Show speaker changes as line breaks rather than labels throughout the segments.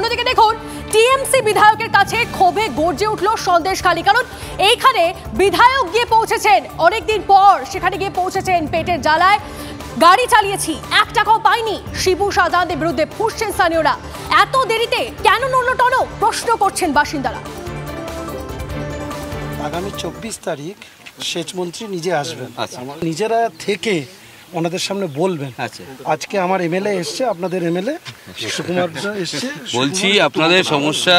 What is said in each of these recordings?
অন্যদিকে দেখুন টিএমসি বিধায়কের কাছে ক্ষোভে গর্জে উঠল সন্দেশখালী, কারণ এইখানে বিধায়ক গিয়ে পৌঁছেছেন অনেকদিন পর, সেখানে গিয়ে পৌঁছেছেন পেটের জ্বালায়, গাড়ি চালিয়েছি 1 টাকাও পাইনি। শিবু শাহজাহানের বিরুদ্ধে ফুঁসছেন স্থানীয়রা। এত দেরিতে কেন নড়ল টনো, প্রশ্ন করছেন বাসিন্দারা।
আগামী 24 তারিখ সেচমন্ত্রী নিজে আসবেন, নিজেরা থেকে ওনাদের সামনে বলবেন। আজকে আমার এমএলএ এসছে, আপনাদের এমএলএ সুকুমার এসছে,
বলছি আপনাদের সমস্যা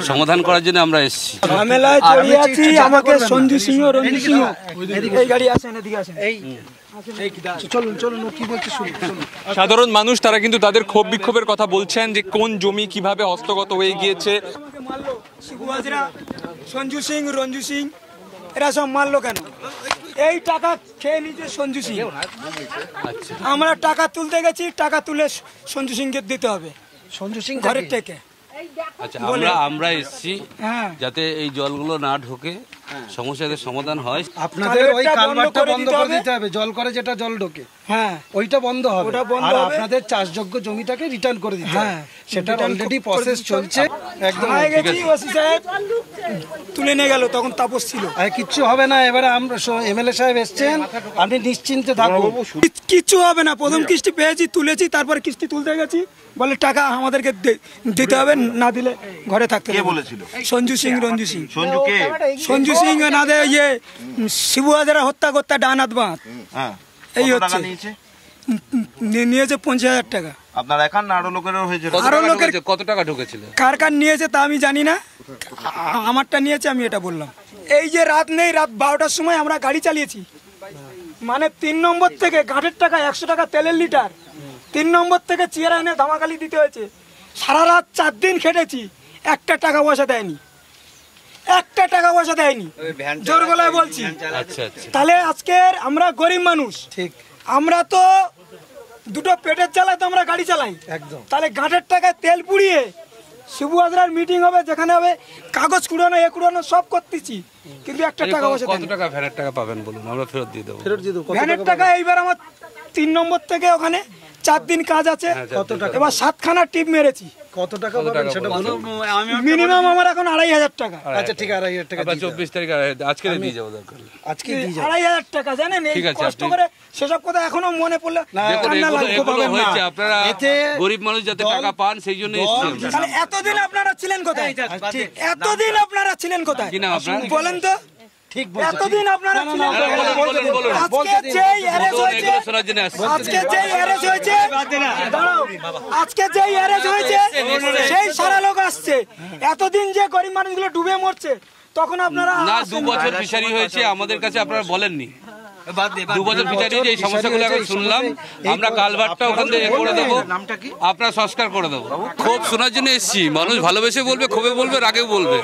সমাধান করার জন্য আমরা এসেছি।
ঝামেলায় জড়িয়ে আছি, আমাকে সঞ্জু সিংহ রঞ্জিত সিংহ এই গাড়ি আসেন, এদিকে আসেন।
চলুন চলুন, কি বলছে শুনুন।
সাধারণ মানুষ তারা কিন্তু তাদের ক্ষোভ বিক্ষোভের কথা বলছেন যে কোন জমি কিভাবে হস্তগত হয়ে গিয়েছে।
শিবু হাজরা, সঞ্জু সিং, রঞ্জু সিং এরা সব মারলো কেন? এই টাকা খেয়ে নিচ্ছে সঞ্জু সিং। আমরা টাকা তুলতে গেছি, টাকা তুলে সঞ্জু সিংকে দিতে হবে,
সঞ্জু সিং
ঘরের থেকে।
আচ্ছা, আমরা এসেছি যাতে এই জলগুলো না ঢোকে, সমস্যাদের সমাধান হয়।
আপনাদের ওই কালভারটা বন্ধ করে দিতে হবে, জল করে যেটা জল ঢোকে, হ্যাঁ ওইটা বন্ধ হবে, আর আপনাদের চাষযোগ্য জমিটাকে রিটার্ন করে দিতে হবে। সেটা অলরেডি প্রসেস চলছে। একদম
ওসি সাহেব তুলে নিয়ে গেল, তখন তাপস ছিল।
কিচ্ছু হবে না, এবারে আমরা এমএলএ সাহেব এসছেন, আপনি নিশ্চিন্তে থাকুন,
কিচ্ছু হবে না। প্রথম কিস্তি পেয়েছি, তুলেছি, তারপর কিস্তি তুলতে গেছি, বলে টাকা আমাদেরকে দিতে হবে, না দিলে ঘরে থাকতে হবে। সঞ্জু সিং, রঞ্জু সিং। সঞ্জু সিং না দে, ইয়ে শিবু হাজারা হত্যা করতে ডান হাত বাঁ এই হচ্ছে, নিয়েছে 50,000 টাকা।
আপনার একার না আরো লোকেরও হয়েছে?
আরো লোকের কত টাকা ঢুকেছিল?
কার কার নিয়েছে তা আমি জানি না, আমারটা নিয়েছে, আমি এটা বললাম। এই যে রাত নেই, রাত 12টার সময় আমরা গাড়ি চালিয়েছি, মানে 3 নম্বর থেকে ঘাটের টাকা 100 টাকা তেলের লিটার, 3 নম্বর থেকে চেয়ারা এনে ধামাকালি দিতে হয়েছে। সারা রাত 4 দিন খেটেছি, একটা টাকা পয়সা দেয়নি, একটা টাকা পয়সা দেয়নি, জোর গলায় বলছি। তাহলে আজকের আমরা গরিব মানুষ, ঠিক আমরা তো দুটো পেটের জ্বালায় তো আমরা গাড়ি চালাই, একদম। তাহলে ঘাটের টাকায় তেল পুড়িয়ে শিবু হাজরার মিটিং হবে, যেখানে হবে কাগজ কুড়ানো, এ কুড়ানো সব করতেছি, কিন্তু একটা টাকা পয়সা।
কত টাকা ভ্যানের টাকা পাবেন বলুন, আমরা ফেরত দিয়ে দেবো।
ভ্যানের টাকা এইবার আমার 3 নম্বর থেকে ওখানে 4 দিন কাজ আছে, কত টাকা? এবার 7খানা টিপ মেরেছি, কত টাকা পাবেন সেটা বলুন। মিনিমাম আমার এখন 2,500 টাকা।
আচ্ছা ঠিক, 2,500 টাকা।
24 তারিখ আজকে দিয়ে যাবো, দরকার
আজকে দিয়ে যাবো।
2,500 টাকা, জানেন? এই কষ্ট করে সেসব কথা এখনো মনে পড়লে
হয়েছে। আপনারা গরিব মানুষ যাতে টাকা পান সেই জন্য এসেছি।
তাহলে এতদিন আপনারা ছিলেন কোথায়? এতদিন আপনারা ছিলেন কোথায় বলেন তো? এতদিন আপনারা ছিলেন, আজকে যেই অ্যারেস্ট হয়েছে সেই সারা লোক আসছে। এতদিন যে গরিব মানুষগুলো ডুবে মরছে, তখন আপনারা
না 2 বছর ফিশারি হয়েছে, আমাদের কাছে আপনারা বলেননি। 2 বছর ফিশারি যে এই সমস্যাগুলো এখন শুনলাম, আমরা কালভারটা ওখান থেকে করে দেবো, আপনারা সংস্কার করে দেবো। ক্ষোভ শোনার জন্য এসেছি, মানুষ ভালোবেসে বলবে, ক্ষোভে বলবে, রাগেও বলবে,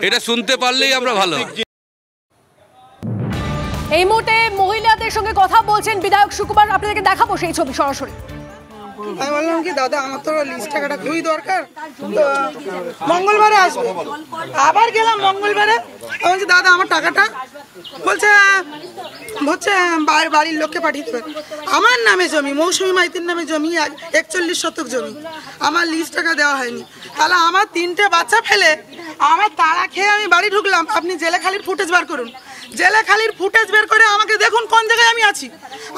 এটা শুনতে পারলেই আমরা ভালো।
এই মুহূর্তে মহিলাদের সঙ্গে কথা বলছেন বিধায়ক সুকুমার, আপনাদেরকে দেখাবো সেই ছবি সরাসরি।
আমি বললাম কি দাদা, আমার তো লিস্ট টাকাটা খুবই দরকার, মঙ্গলবারে আসবো। আবার গেলাম মঙ্গলবারে, বলছি দাদা আমার টাকাটা, বলছে বাড়ির লোককে পাঠিয়ে দেবে। আমার নামে জমি, মৌসুমী মাইতির নামে জমি, 41 শতক জমি, আমার লিস্ট টাকা দেওয়া হয়নি। তাহলে আমার 3টে বাচ্চা ফেলে আমার তাড়া খেয়ে আমি বাড়ি ঢুকলাম। আপনি জেলেখালির ফুটেজ বার করুন, জেলেখালির ফুটেজ বের করে আমাকে দেখুন কোন জায়গায় আমি আছি।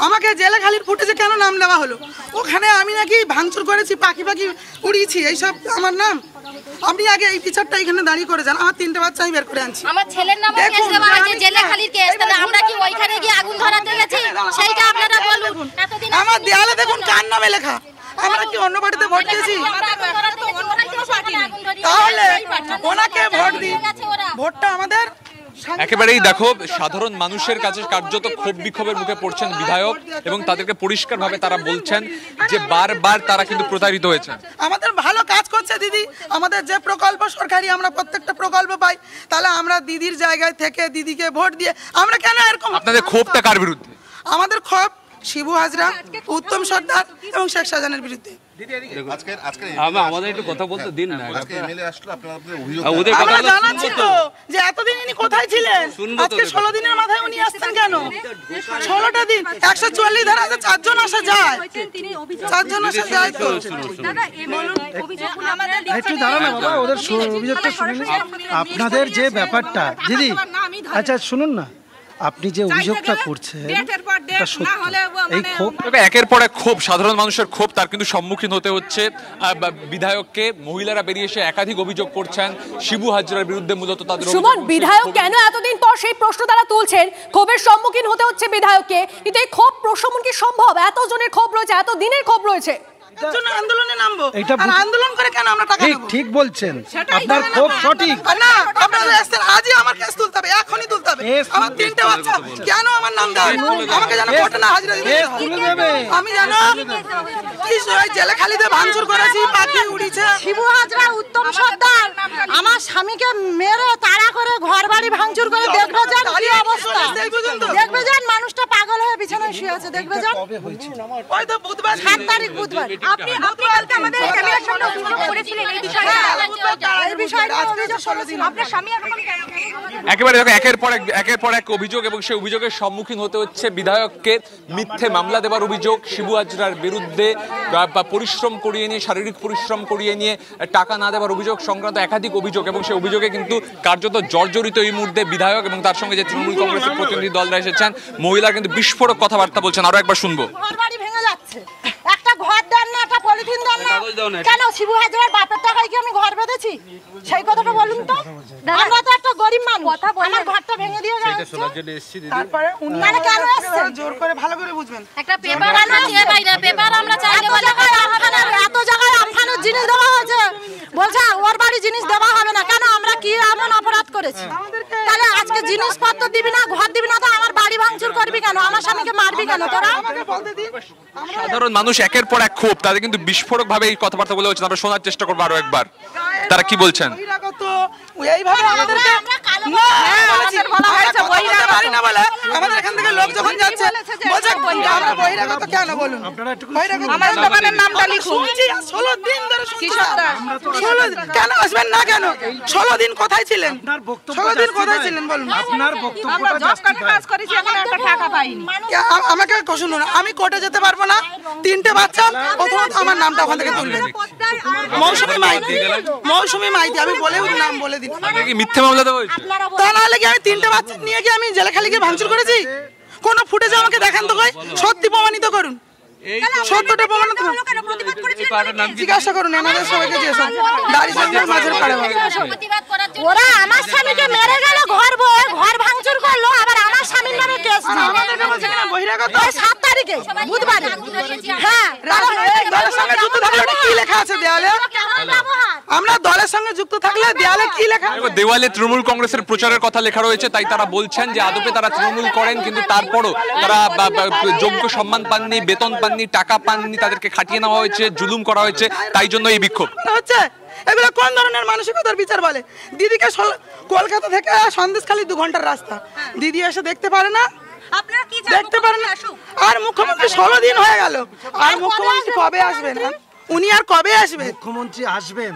আমাকে জেলেখালির ফুটেজে কেন নাম দেওয়া হলো? ওখানে আমি নাকি ভাঙচুর করেছি, পাখি উড়িয়েছি, এইসব আমার নাম। আপনি আগে এই বিচারটা এখানে দাঁড়িয়ে করে যান। আমার 3টে বাচ্চা আমি বের করে আনছি।
আমার ছেলের নামে কেস দেওয়া হয়েছে, জেলেখালির কেস। তাহলে আমরা কি ওইখানে গিয়ে আগুন ধরাতে গেছি? সেইটা আপনারা বলুন।
আমার দেয়ালে দেখুন কার নামে লেখা। আমরা কি অন্য পার্টিতে ভোট দিয়েছি? তাহলে ওনাকে ভোট দিই, ভোটটা আমাদের।
একেবারেই দেখো, সাধারণ মানুষের কাছে কার্যত ক্ষোভ বিক্ষোভের মুখে পড়ছেন বিধায়ক, এবং তাদেরকে পরিষ্কারভাবে তারা বলছেন যে বারবার তারা কিন্তু প্রতারিত হয়েছে।
আমাদের ভালো কাজ করছে দিদি, আমাদের যে প্রকল্প সরকারি আমরা প্রত্যেকটা প্রকল্প পাই, তাহলে আমরা দিদির জায়গায় থেকে দিদিকে ভোট দিয়ে আমরা কেন এরকম?
আপনাদের ক্ষোভটা কার বিরুদ্ধে?
আমাদের ক্ষোভ শিবু হাজরা, উত্তম সর্দার এবং শেখ শাহজাহানের বিরুদ্ধে।
আমাদের একটু কথা বলতে দিন না,
ওদের কথা জানাচ্ছি তো যে এতদিন ইনি কোথায় ছিলেন, আজকে 16 দিনের মাথায় উনি আসছেন কেন? 16টা দিন 144 ধারা আছে, 4 জন আসা যায়, 4 জন আসা যায় তো।
একটু দাঁড়ানো বাবা, ওদের অভিযোগটা শুনুন। আপনাদের যে ব্যাপারটা দিদি, আচ্ছা শুনুন না, আপনি যে অভিযোগটা করছেন এটা সত্যি। এই ক্ষোভ
একের পর এক ক্ষোভ, সাধারণ মানুষের ক্ষোভ, তার কিন্তু সম্মুখীন হতে হচ্ছে বিধায়ককে। মহিলারা বেরিয়ে এসে একাধিক অভিযোগ করছেন শিবু হাজরার বিরুদ্ধে। মূলত তাদের
সুমন, বিধায়ক কেন এতদিন পর সেই প্রশ্ন তারা তুলছেন, ক্ষোভের সম্মুখীন হতে হচ্ছে বিধায়ককে, কিন্তু এই ক্ষোভ প্রশমন কি সম্ভব? এত জনের ক্ষোভ রয়েছে, এত দিনের ক্ষোভ রয়েছে,
জন্য আন্দোলনে নামবো, আর আন্দোলন করে কেন আমরা টাকা দেব?
ঠিক বলছেন, আপনার খুব সঠিক।
না, আপনারা আসছেন আজই আমার কেস তুলতে হবে, এখনই তুলতে হবে। আমার 3টে বাচ্চা, কেন আমার নাম দেয়? আমাকে জানো কোর্টে না হাজিরা দিতে হবে। আমি জানো কি জেলে খালিতে ভাঙচুর করেছি, পাখি উড়িছে।
শিবু হাজরা উত্তম সর্দার আমার স্বামীকে মেরে তাড়া করে ঘর বাড়ি ভাঙচুর করে, দেখবে যান কি অবস্থা, দেখবে যান মানুষটা পাগল হয়ে বিছানায় শুয়ে আছে, দেখবে যান।
ওই তো বুধবার
7 তারিখ বুধবার।
আপনি কালকে আমাদের ক্যামেরার সামনে অভিযোগ করেছিলেন এই বিষয়ে,
এই বিষয়টা অভিযোগ 16 দিন
আপনার স্বামী এখন
একেবারে দেখো একের পর এক অভিযোগ, এবং সেই অভিযোগের সম্মুখীন হতে হচ্ছে বিধায়ককে। মিথ্যে মামলা দেওয়ার অভিযোগ, শিবু হাজরার বিরুদ্ধে পরিশ্রম করিয়ে নিয়ে, শারীরিক পরিশ্রম করিয়ে নিয়ে টাকা না দেওয়ার অভিযোগ সংক্রান্ত একাধিক অভিযোগ, এবং সেই অভিযোগে কিন্তু কার্যত জর্জরিত এই মুহূর্তে বিধায়ক এবং তার সঙ্গে যে তৃণমূল কংগ্রেসের প্রতিনিধি দলরা এসেছেন। মহিলারা কিন্তু বিস্ফোরক কথাবার্তা বলছেন। আরো একবার শুনবো।
ঘর বাড়ি ভেঙে যাচ্ছে, একটা ঘর দেন না, একটা পলিথিন দেন না, কেন? শিবু হাজরার বাপের টাকায় কি আমি ঘর বেঁধেছি? সেই কথাটা বলুন তো। আমরা তো একটা গরিব মানুষ, আমার ঘরটা ভেঙে দিয়ে গেছে।
তারপরে উনি মানে কেন আসছেন জোর করে, ভালো করে বুঝবেন।
একটা পেপার আমরা চেয়ে পাই না, পেপার আমরা চাইলে বলে
এত জায়গায় আমফানের জিনিস দেওয়া হয়েছে, বলছে ওর বাড়ি জিনিস দেওয়া হবে না, কেন? আমরা কি এমন অপরাধ করেছি? তাহলে আজকে জিনিসপত্র দিবি না, ঘর দিবি না, তো আমার বাড়ি ভাঙচুর করবি কেন? আমার স্বামীকে মারবি কেন তোরা?
সাধারণ মানুষ একের পর এক ক্ষোভ, তাদের কিন্তু বিস্ফোরক ভাবে এই কথাবার্তা বলে হচ্ছে। আমরা শোনার চেষ্টা করবো আরো একবার তারা কি বলছেন।
এইভাবে আমাদেরকে আমাদের এখান থেকে লোক যখন যাচ্ছে বলছে আমরা বহিরাগত কেন বলুন? আমার দোকানের নামটা লিখুন। 16 দিন ধরে কেন আসবেন না? কেন 16 দিন কোথায় ছিলেন? 16 দিন কোথায় ছিলেন বলুন?
আপনার বক্তব্যটা
কাজ করেছি, এখন একটা টাকা পাইনি।
আমাকে শুনুন, আমি কোর্টে যেতে পারবো না, 3টে বাচ্চা, প্রথমত আমার নামটা ওখান থেকে তুলবেন। মৌসুমী মাইতি, মৌসুমী মাইতি, আমি নাম বলে দিন।
মিথ্যে মামলা দেওয়া হয়েছে,
তা নাহলে কি আমি 3টে বাচ্চা নিয়ে গিয়ে আমি জেলেখালিকে ভাঙচুর করেছি? কোন ফুটেজ আমাকে দেখান তো, সত্যি প্রমাণিত করুন, সত্যটা প্রমাণিত করুন। জিজ্ঞাসা করুন এনাদের সবাইকে, যেসব দাড়ি সঙ্গে মাঝের পাড়ে
ওরা আমার স্বামীকে মেরে গেল, ঘর বয়ে ঘর ভাঙচুর করলো, আবার আমার স্বামীর নামে কেস
বহিরাগত
7 তারিখে বুধবারে। হ্যাঁ,
দলের সঙ্গে যুক্ত থাকলে কি লেখা আছে দেয়ালে? আমরা দলের সঙ্গে যুক্ত থাকলে দেয়ালে কি লেখা?
দেওয়ালে তৃণমূল কংগ্রেসের প্রচারের কথা লেখা রয়েছে, তাই তারা বলছেন যে আদপে তারা তৃণমূল করেন, কিন্তু তারপরও তারা যোগ্য সম্মান পাননি, বেতন পাননি, টাকা পাননি, তাদেরকে খাটিয়ে নেওয়া হয়েছে, জুলুম করা হয়েছে, তাই জন্য এই বিক্ষোভ
হচ্ছে। এগুলো কোন ধরনের মানসিকতার বিচার বলে? দিদিকে কলকাতা থেকে সন্দেশখালী 2 ঘন্টার রাস্তা, দিদি এসে দেখতে পারে না, দেখতে পারে না। আর মুখ্যমন্ত্রী 16 দিন হয়ে গেল, আর মুখ্যমন্ত্রী কবে আসবেন? উনি আর কবে আসবেন?
মুখ্যমন্ত্রী আসবেন।